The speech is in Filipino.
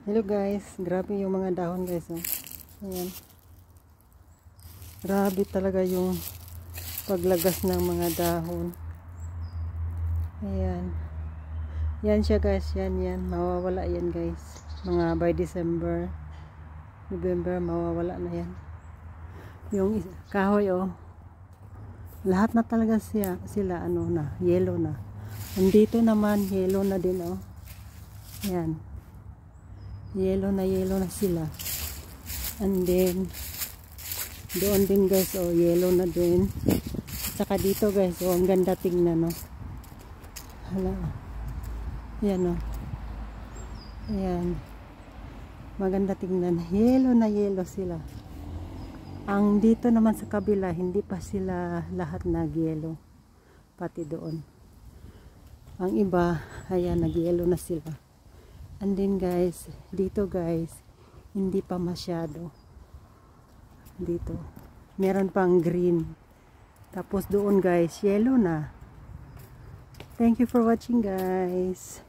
Hello guys, grabe yung mga dahon guys. Oh. Ayan. Grabe talaga yung paglagas ng mga dahon. Ayan. Yan siya guys, yan. Mawawala yan guys. Mga by December, November, mawawala na yan. Yung kahoy oh. Lahat na talaga sila ano na, yellow na. Andito naman, yellow na din oh. Ayan. Yellow na sila. And then doon din guys oh, yellow na din. Saka dito guys oh, ang ganda tingnan oh. Hala. Ayan oh. Ayan. Maganda tingnan. Yellow na yellow sila. Ang dito naman sa kabila, hindi pa sila lahat nag-yellow. Pati doon. Ang iba, ayan, nag-yellow na sila. And then guys, dito guys, hindi pa masyado. Dito. Meron pang green. Tapos doon guys, yellow na. Thank you for watching guys.